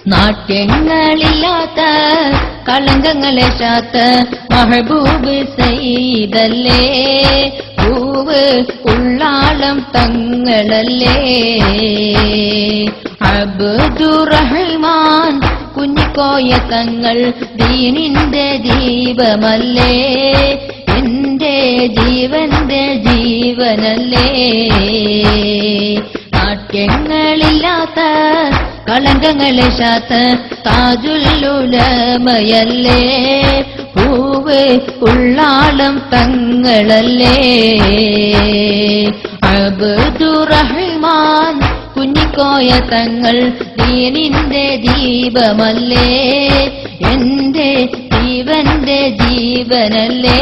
നാട്യങ്ങളില്ലാത്ത കളങ്കങ്ങളെ ശാത്ത മഹബൂബ് സയ്യിദല്ലേ പൂവ് ഉള്ളാളം തങ്ങളല്ലേ അബ്ദുറഹ്മാൻ കുഞ്ഞിക്കോയ തങ്ങൾ ദീനിന്റെ ദീപമല്ലേ എന്റെ ജീവന്റെ ജീവനല്ലേ നാട്യങ്ങളില്ലാത്ത കളങ്കങ്ങളെ ശാത്ത താജുൽ ഉലമയല്ലേ പൂവ് ഉള്ളാളം തങ്ങളല്ലേ അബ്ദുറഹ്മാൻ കുഞ്ഞിക്കോയ തങ്ങൾ ദീനിന്റെ ദീപമല്ലേ എന്റെ ജീവന്റെ ജീവനല്ലേ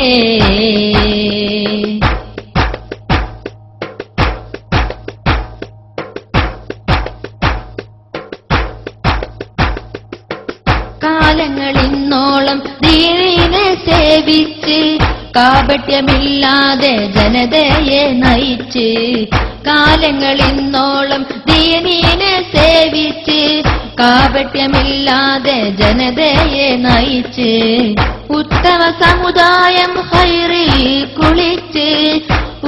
കാലങ്ങളിന്നോളം ദീനിനെ സേവിച്ച് കാപട്യമില്ലാതെ ജനതയെ നയിച്ച് കാലങ്ങളിന്നോളം ദീനിനെ സേവിച്ച് കാപട്യമില്ലാതെ ജനതയെ നയിച്ച് ഉത്തമ സമുദായം ഹൈറിൽ കുളിച്ച്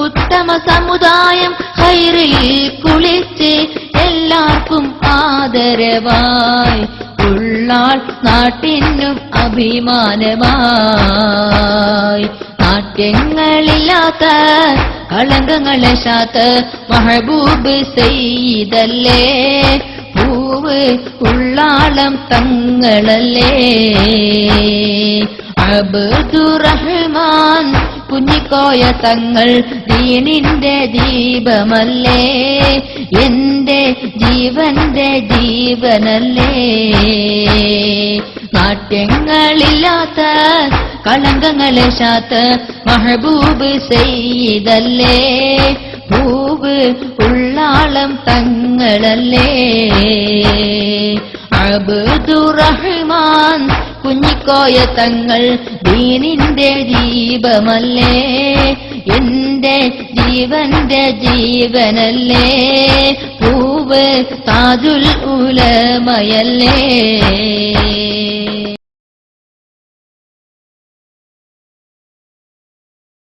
ഉത്തമ സമുദായം ഹൈറിൽ കുളിച്ച് എല്ലാവർക്കും ആദരവായി ഉള്ളാൾ നാട്ടിനും അഭിമാനമായി നാട്യങ്ങളില്ലാത്ത കളങ്കങ്ങളെ ശാത്ത മഹബൂബ് സയ്യിദല്ലേ പൂവ് ഉള്ളാളം തങ്ങളല്ലേ അബ്ദുറഹ്മാൻ കുഞ്ഞിക്കോയ തങ്ങൾ ദീനിന്റെ ദീപമല്ലേ എന്റെ ജീവന്റെ ജീവനല്ലേ നാട്യങ്ങളില്ലാത്ത കളങ്കങ്ങളെ ശാത്ത മഹബൂബ് സയ്യിദല്ലേ പൂവ് ഉള്ളാളം തങ്ങളല്ലേ അബ്ദുറഹ്മാൻ കുഞ്ഞിക്കോയ തങ്ങൾ ദീനിന്റെ ദീപമല്ലേ എന്റെ ജീവന്റെ ജീവനല്ലേ പൂവ് താജുൽ ഉലമയല്ലേ